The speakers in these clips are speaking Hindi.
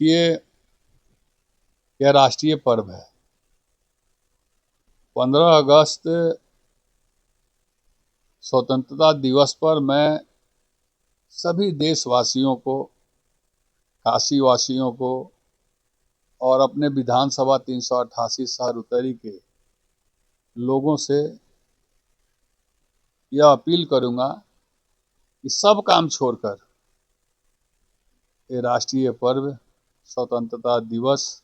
देखिए, यह राष्ट्रीय पर्व है। 15 अगस्त स्वतंत्रता दिवस पर मैं सभी देशवासियों को, काशी वासियों को और अपने विधानसभा 388 शहर उत्तरी के लोगों से यह अपील करूंगा कि सब काम छोड़कर ये राष्ट्रीय पर्व स्वतंत्रता दिवस,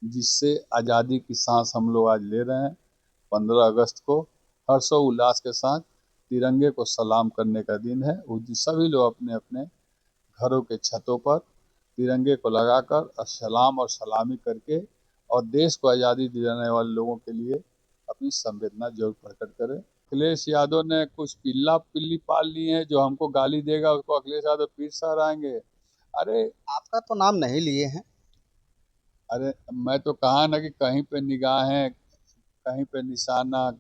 जिससे आज़ादी की सांस हम लोग आज ले रहे हैं, 15 अगस्त को हर्षोल्लास के साथ तिरंगे को सलाम करने का दिन है। उस दिन सभी लोग अपने अपने घरों के छतों पर तिरंगे को लगाकर सलाम और सलामी करके और देश को आज़ादी दिलाने वाले लोगों के लिए अपनी संवेदना जरूर प्रकट करें। अखिलेश यादव ने कुछ पिल्ला पिल्ली पाल ली है, जो हमको गाली देगा उसको अखिलेश यादव पीठ सहराएंगे। अरे आपका तो नाम नहीं लिए हैं। अरे मैं तो कहा ना कि कहीं पे निगाहें, कहीं पे निशाना,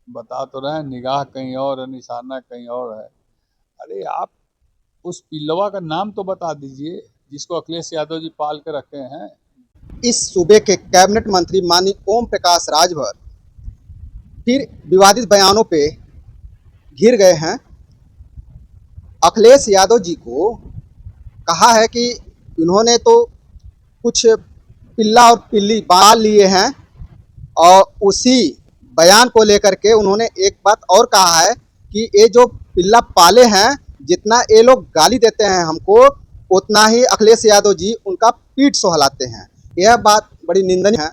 बता तो रहे हैं निगाह कहीं और है, निशाना कहीं और है। अरे आप उस पिल्लवा का नाम तो बता दीजिए जिसको अखिलेश यादव जी पाल के रखे हैं। इस सूबे के कैबिनेट मंत्री माननीय ओम प्रकाश राजभर फिर विवादित बयानों पे घिर गए हैं। अखिलेश यादव जी को कहा है कि इन्होंने तो कुछ पिल्ला और पिल्ली पाल लिए हैं, और उसी बयान को लेकर के उन्होंने एक बात और कहा है कि ये जो पिल्ला पाले हैं, जितना ये लोग गाली देते हैं हमको, उतना ही अखिलेश यादव जी उनका पीठ सहलाते हैं। यह बात बड़ी निंदनीय है,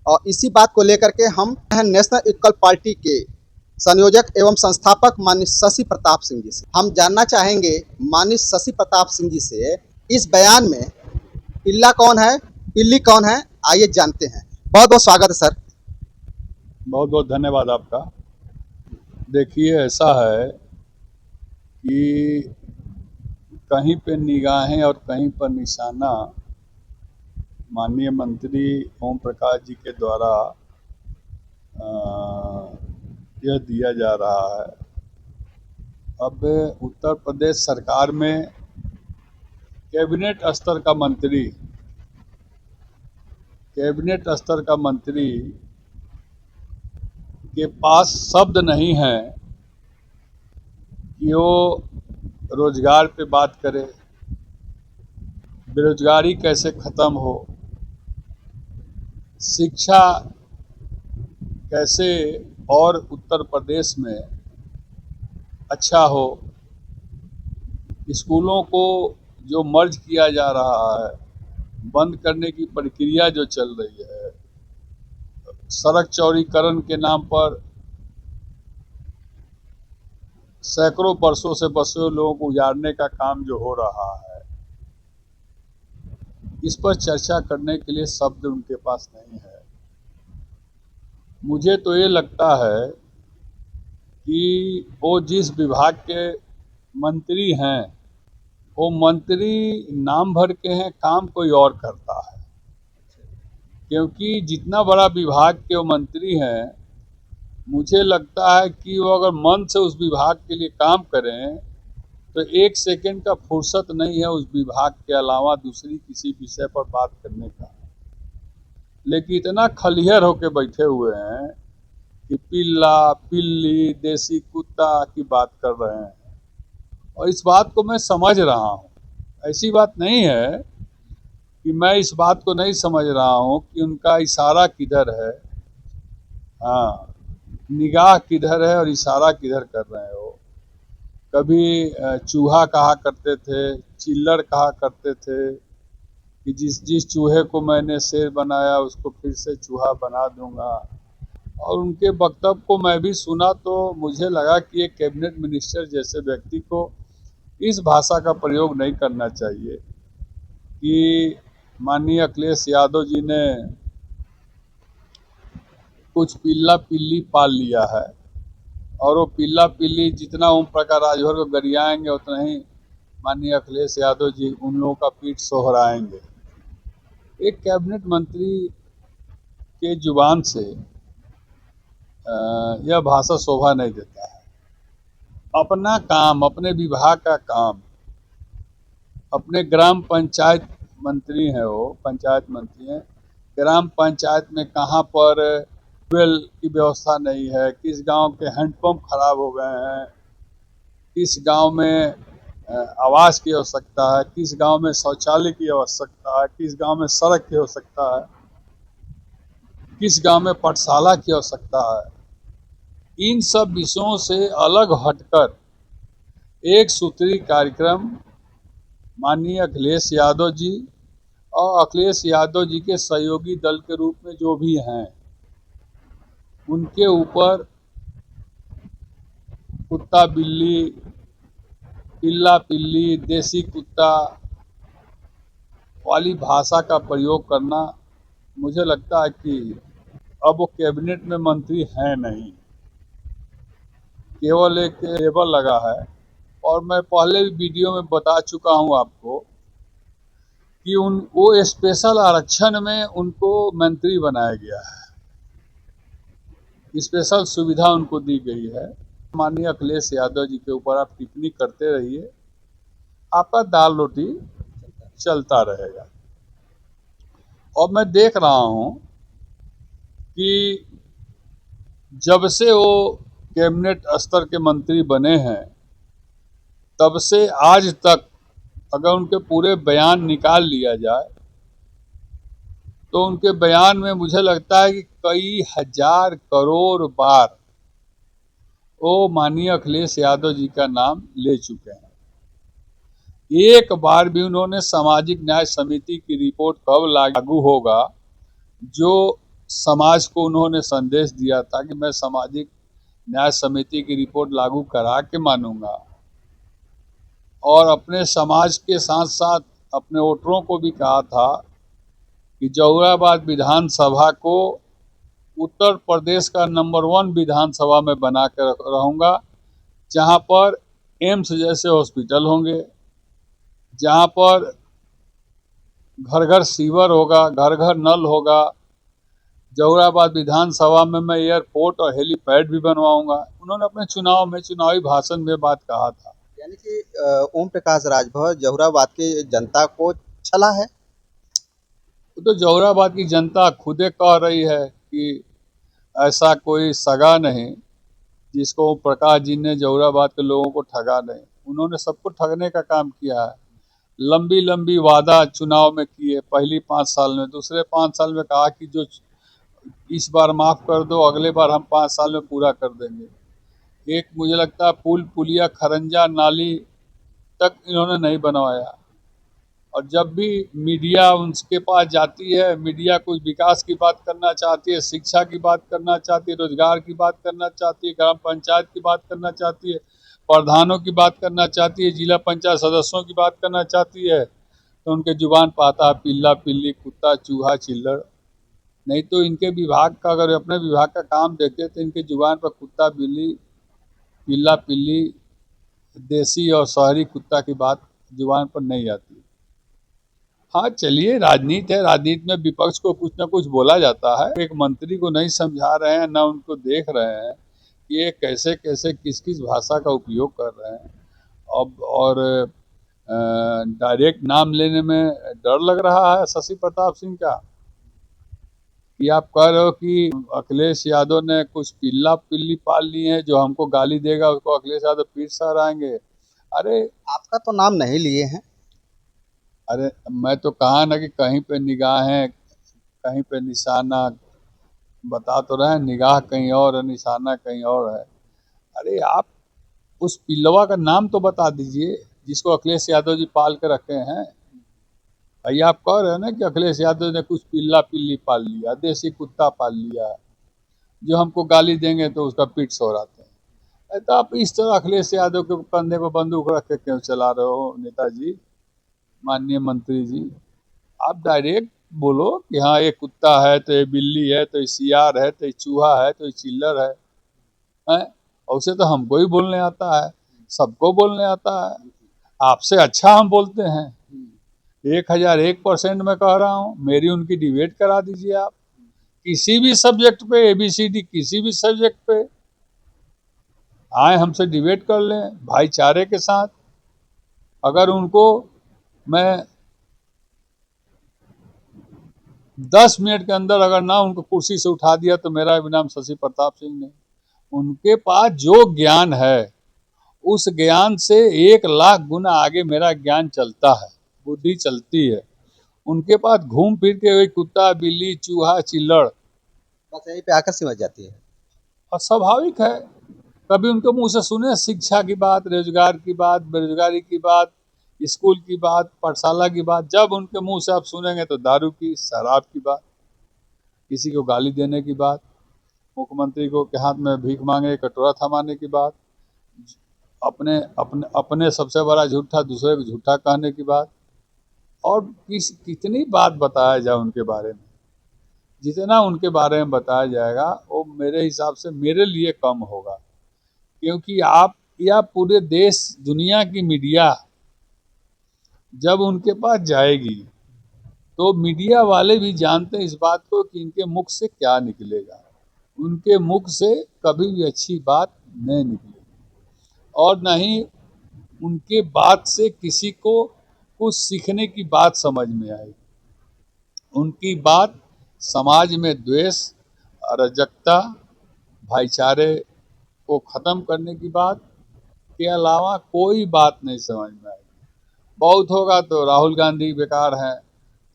और इसी बात को लेकर के हम नेशनल इक्वल पार्टी के संयोजक एवं संस्थापक माननीय शशि प्रताप सिंह जी से हम जानना चाहेंगे, माननीय शशि प्रताप सिंह जी से, इस बयान में पिल्ला कौन है, पिल्ली कौन है, आइए जानते हैं। बहुत बहुत स्वागत है सर। बहुत बहुत धन्यवाद आपका। देखिए, ऐसा है कि कहीं पे निगाहें और कहीं पर निशाना माननीय मंत्री ओम प्रकाश जी के द्वारा यह दिया जा रहा है। अब उत्तर प्रदेश सरकार में कैबिनेट स्तर का मंत्री के पास शब्द नहीं है कि वो रोजगार पे बात करे, बेरोजगारी कैसे ख़त्म हो, शिक्षा कैसे और उत्तर प्रदेश में अच्छा हो, स्कूलों को जो मर्ज किया जा रहा है, बंद करने की प्रक्रिया जो चल रही है, सड़क चौड़ीकरण के नाम पर सैकड़ों वर्षों से बसे हुए लोगों को उजाड़ने का काम जो हो रहा है, इस पर चर्चा करने के लिए शब्द उनके पास नहीं है। मुझे तो ये लगता है कि वो जिस विभाग के मंत्री हैं, वो मंत्री नाम भर के हैं, काम कोई और करता है। क्योंकि जितना बड़ा विभाग के वो मंत्री हैं, मुझे लगता है कि वो अगर मन से उस विभाग के लिए काम करें तो एक सेकंड का फुर्सत नहीं है उस विभाग के अलावा दूसरी किसी विषय पर बात करने का। लेकिन इतना खलिहर होके बैठे हुए हैं कि पिल्ला पिल्ली देसी कुत्ता की बात कर रहे हैं। और इस बात को मैं समझ रहा हूँ, ऐसी बात नहीं है कि मैं इस बात को नहीं समझ रहा हूँ कि उनका इशारा किधर है, हाँ, निगाह किधर है और इशारा किधर कर रहे हैं। वो कभी चूहा कहा करते थे, चिल्लर कहा करते थे कि जिस चूहे को मैंने शेर बनाया उसको फिर से चूहा बना दूंगा। और उनके वक्तव्य को मैं भी सुना तो मुझे लगा कि एक कैबिनेट मिनिस्टर जैसे व्यक्ति को इस भाषा का प्रयोग नहीं करना चाहिए कि माननीय अखिलेश यादव जी ने कुछ पिल्ला पिल्ली पाल लिया है और वो पिल्ला पिल्ली जितना ओम प्रकाश राजभर को गरियाएंगे उतना ही माननीय अखिलेश यादव जी उन लोगों का पीठ सोहराएंगे। एक कैबिनेट मंत्री के जुबान से यह भाषा शोभा नहीं देता है। अपना काम, अपने विभाग का काम, अपने ग्राम पंचायत मंत्री हैं, वो पंचायत मंत्री हैं। ग्राम पंचायत में कहाँ पर ट्यूबवेल की व्यवस्था नहीं है, किस गांव के हैंडपंप खराब हो गए हैं, किस गांव में आवास की आवश्यकता है, किस गांव में शौचालय की आवश्यकता है, किस गांव में सड़क की आवश्यकता है, किस गांव में पाठशाला की आवश्यकता है। इन सब विषयों से अलग हटकर एक सूत्री कार्यक्रम माननीय अखिलेश यादव जी और अखिलेश यादव जी के सहयोगी दल के रूप में जो भी हैं, उनके ऊपर कुत्ता बिल्ली, पिल्ला पिल्ली, देसी कुत्ता वाली भाषा का प्रयोग करना, मुझे लगता है कि अब वो कैबिनेट में मंत्री हैं नहीं, केवल एक लेबल लगा है। और मैं पहले भी वीडियो में बता चुका हूं आपको कि वो स्पेशल आरक्षण में उनको मंत्री बनाया गया है, स्पेशल सुविधा उनको दी गई है। माननीय अखिलेश यादव जी के ऊपर आप टिप्पणी करते रहिए, आपका दाल रोटी चलता रहेगा। और मैं देख रहा हूं कि जब से वो कैबिनेट स्तर के मंत्री बने हैं, तब से आज तक अगर उनके पूरे बयान निकाल लिया जाए तो उनके बयान में मुझे लगता है कि कई हजार करोड़ बार वो माननीय अखिलेश यादव जी का नाम ले चुके हैं। एक बार भी उन्होंने सामाजिक न्याय समिति की रिपोर्ट कब लागू होगा, जो समाज को उन्होंने संदेश दिया था कि मैं सामाजिक न्याय समिति की रिपोर्ट लागू करा के मानूंगा, और अपने समाज के साथ साथ अपने वोटरों को भी कहा था कि जौहराबाद विधानसभा को उत्तर प्रदेश का नंबर 1 विधानसभा में बना कर रहूँगा, जहाँ पर एम्स जैसे हॉस्पिटल होंगे, जहाँ पर घर घर सीवर होगा, घर घर नल होगा। जौहराबाद विधानसभा में मैं एयरपोर्ट और हेलीपैड भी बनवाऊंगा। उन्होंने अपने चुनावी भाषण में बात कहा था। यानी कि ओम प्रकाश राजभर जहुराबाद की जनता को छला है। तो जौहराबाद की जनता खुदे कह रही है कि ऐसा कोई सगा नहीं जिसको ओम प्रकाश जी ने जौहराबाद के लोगों को ठगा नहीं। उन्होंने सबको ठगने का काम किया है। लंबी लंबी वादा चुनाव में किए, पहली 5 साल में, दूसरे 5 साल में कहा कि जो इस बार माफ़ कर दो, अगले बार हम 5 साल में पूरा कर देंगे। एक मुझे लगता है पुल पुलिया खरंजा नाली तक इन्होंने नहीं बनवाया। और जब भी मीडिया उनके पास जाती है, मीडिया कुछ विकास की बात करना चाहती है, शिक्षा की बात करना चाहती है, रोजगार की बात करना चाहती है, ग्राम पंचायत की बात करना चाहती है, प्रधानों की बात करना चाहती है, जिला पंचायत सदस्यों की बात करना चाहती है, तो उनके जुबान पर आता है पिल्ला पिल्ली, कुत्ता चूहा चिल्लड़। नहीं तो इनके विभाग का, अगर अपने विभाग का काम देखते तो इनके जुबान पर कुत्ता बिल्ली, पिल्ला पिल्ली, देसी और शहरी कुत्ता की बात जुबान पर नहीं आती। हाँ चलिए, राजनीति है, राजनीति में विपक्ष को कुछ ना कुछ बोला जाता है। एक मंत्री को नहीं समझा रहे हैं, ना उनको देख रहे हैं कि ये कैसे कैसे किस किस भाषा का उपयोग कर रहे हैं। अब और डायरेक्ट नाम लेने में डर लग रहा है शशि प्रताप सिंह का, कि आप कह रहे हो कि अखिलेश यादव ने कुछ पिल्ला पिल्ली पाल ली है, जो हमको गाली देगा उसको अखिलेश यादव पीठ सहराएंगे। अरे आपका तो नाम नहीं लिए हैं। अरे मैं तो कहा ना कि कहीं पे निगाहें, कहीं पे निशाना, बता तो रहे हैं निगाह कहीं और है, निशाना कहीं और है। अरे आप उस पिल्लवा का नाम तो बता दीजिए जिसको अखिलेश यादव जी पाल के रखे हैं। भाई आप कह रहे हो ना कि अखिलेश यादव ने कुछ पिल्ला पिल्ली पाल लिया, देसी कुत्ता पाल लिया, जो हमको गाली देंगे तो उसका पीठ सोराते हैं। तो आप इस तरह अखिलेश यादव के कंधे पर बंदूक रख के क्यों चला रहे हो नेताजी, माननीय मंत्री जी? आप डायरेक्ट बोलो कि हाँ ये कुत्ता है, तो ये बिल्ली है, तो ये सियार है, तो ये चूहा है, तो ये चिल्लर है, हैं? और उसे तो हमको ही बोलने आता है, सबको बोलने आता है। आपसे अच्छा हम बोलते हैं। 1001% मैं कह रहा हूँ, मेरी उनकी डिबेट करा दीजिए आप किसी भी सब्जेक्ट पे, ABCD किसी भी सब्जेक्ट पे आए, हमसे डिबेट कर लें भाईचारे के साथ। अगर उनको मैं 10 मिनट के अंदर अगर ना उनको कुर्सी से उठा दिया तो मेरा भी नाम शशि प्रताप सिंह नहीं। उनके पास जो ज्ञान है उस ज्ञान से 1 लाख गुना आगे मेरा ज्ञान चलता है, बुद्धि चलती है। उनके पास घूम फिर के वही कुत्ता बिल्ली चूहा चिल्लड़, बस यहीं पे आकर सिमट जाती है। और स्वाभाविक है। कभी उनके मुंह से सुने शिक्षा की बात, रोजगार की बात, बेरोजगारी की बात, स्कूल की बात, पाठशाला की बात? जब उनके मुंह से आप सुनेंगे तो दारू की, शराब की बात, किसी को गाली देने की बात, मुख्यमंत्री को के हाथ में भीख मांगे कटोरा थमाने की बात, अपने अपने अपने सबसे बड़ा झूठा दूसरे को झूठा कहने की बात, और कितनी बात बताया जाए उनके बारे में। जितना उनके बारे में बताया जाएगा वो मेरे हिसाब से मेरे लिए कम होगा, क्योंकि आप या पूरे देश दुनिया की मीडिया जब उनके पास जाएगी तो मीडिया वाले भी जानते हैं इस बात को कि इनके मुख से क्या निकलेगा। उनके मुख से कभी भी अच्छी बात नहीं निकलेगी, और न ही उनके बात से किसी को कुछ सीखने की बात समझ में आएगी। उनकी बात समाज में द्वेष, अराजकता, भाईचारे को ख़त्म करने की बात के अलावा कोई बात नहीं समझ में आएगी। बहुत होगा तो राहुल गांधी बेकार हैं,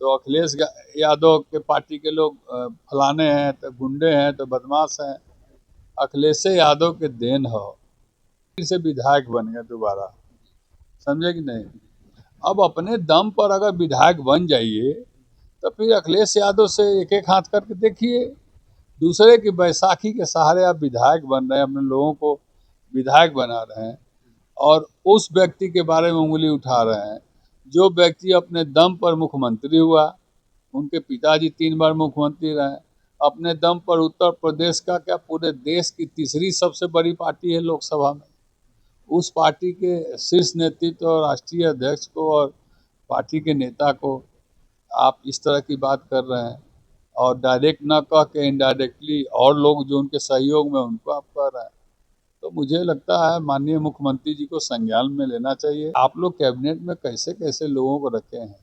तो अखिलेश यादव के पार्टी के लोग फलाने हैं, तो गुंडे हैं, तो बदमाश हैं। अखिलेश यादव के देन हो, फिर से विधायक बन गए दोबारा, समझे कि नहीं? अब अपने दम पर अगर विधायक बन जाइए तो फिर अखिलेश यादव से एक एक हाथ करके देखिए। दूसरे की बैसाखी के सहारे आप विधायक बन रहे हैं, अपने लोगों को विधायक बना रहे हैं, और उस व्यक्ति के बारे में उंगली उठा रहे हैं जो व्यक्ति अपने दम पर मुख्यमंत्री हुआ। उनके पिताजी 3 बार मुख्यमंत्री रहे। अपने दम पर उत्तर प्रदेश का क्या, पूरे देश की तीसरी सबसे बड़ी पार्टी है लोकसभा में। उस पार्टी के शीर्ष नेतृत्व और राष्ट्रीय अध्यक्ष को और पार्टी के नेता को आप इस तरह की बात कर रहे हैं, और डायरेक्ट ना कह के इनडायरेक्टली और लोग जो उनके सहयोग में उनको आप कह रहे हैं। तो मुझे लगता है माननीय मुख्यमंत्री जी को संज्ञान में लेना चाहिए। आप लोग कैबिनेट में कैसे कैसे लोगों को रखे हैं।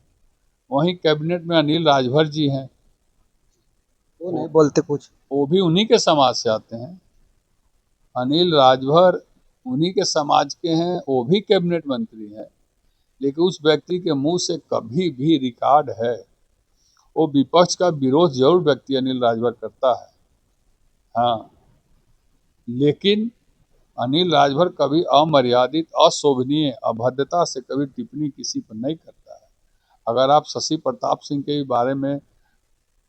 वहीं कैबिनेट में अनिल राजभर जी हैं, वो नहीं बोलते कुछ। वो भी उन्हीं के समाज से आते हैं। अनिल राजभर उन्हीं के समाज के हैं, वो भी कैबिनेट मंत्री हैं, लेकिन उस व्यक्ति के मुंह से कभी भी रिकॉर्ड है वो विपक्ष का विरोध जरूर व्यक्ति अनिल राजभर करता है, हाँ, लेकिन अनिल राजभर कभी अमर्यादित, अशोभनीय, अभद्रता से कभी टिप्पणी किसी पर नहीं करता है। अगर आप शशि प्रताप सिंह के बारे में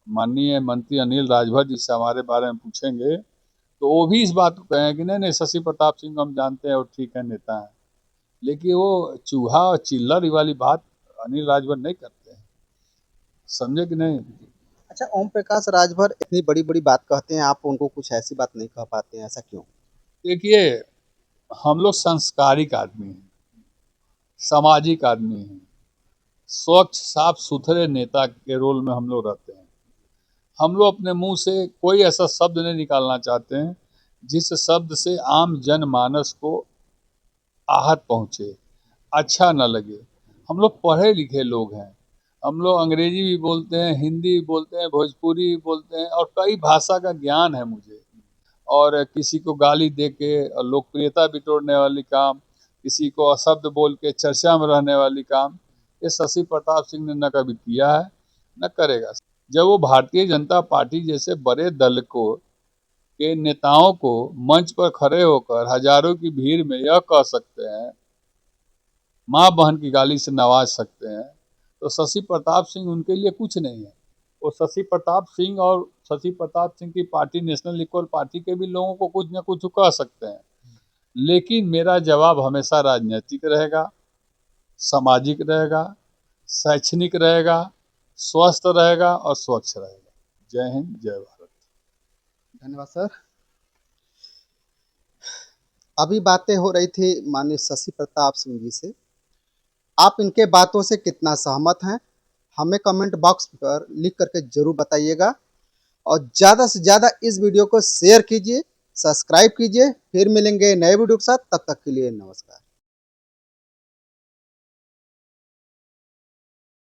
माननीय मंत्री अनिल राजभर जी से हमारे बारे में पूछेंगे तो वो भी इस बात को कहें कि नहीं नहीं, शशि प्रताप सिंह को हम जानते हैं और ठीक है, नेता हैं, लेकिन वो चूहा और चिल्लर वाली बात अनिल राजभर नहीं करते हैं, समझे कि नहीं? अच्छा, ओम प्रकाश राजभर इतनी बड़ी बड़ी बात कहते हैं, आप उनको कुछ ऐसी बात नहीं कह पाते हैं, ऐसा क्यों? देखिए, हम लोग संस्कारिक आदमी हैं, सामाजिक आदमी हैं, स्वच्छ साफ सुथरे नेता के रोल में हम लोग रहते हैं। हम लोग अपने मुंह से कोई ऐसा शब्द नहीं निकालना चाहते हैं जिस शब्द से आम जनमानस को आहत पहुंचे, अच्छा न लगे। हम लोग पढ़े लिखे लोग हैं, हम लोग अंग्रेजी भी बोलते हैं, हिंदी भी बोलते हैं, भोजपुरी भी बोलते हैं, और कई भाषा का ज्ञान है मुझे। और किसी को गाली दे के लोकप्रियता बिटोरने वाली काम, किसी को अशब्द बोल के चर्चा में रहने वाली काम, ये शशि प्रताप सिंह ने न कभी किया है न करेगा। जब वो भारतीय जनता पार्टी जैसे बड़े दल को के नेताओं को मंच पर खड़े होकर हजारों की भीड़ में यह कह सकते हैं, माँ बहन की गाली से नवाज सकते हैं, तो शशि प्रताप सिंह उनके लिए कुछ नहीं है। वो शशि प्रताप सिंह और शशि प्रताप सिंह की पार्टी नेशनल इक्वल पार्टी के भी लोगों को कुछ न कुछ कह सकते हैं, लेकिन मेरा जवाब हमेशा राजनीतिक रहेगा, सामाजिक रहेगा, शैक्षणिक रहेगा, स्वस्थ रहेगा और स्वच्छ रहेगा। जय हिंद, जय भारत। धन्यवाद सर। अभी बातें हो रही थी माननीय शशि प्रताप सिंह जी से, आप इनके बातों से कितना सहमत हैं हमें कमेंट बॉक्स पर लिख करके जरूर बताइएगा, और ज़्यादा से ज़्यादा इस वीडियो को शेयर कीजिए, सब्सक्राइब कीजिए। फिर मिलेंगे नए वीडियो के साथ, तब तक के लिए नमस्कार।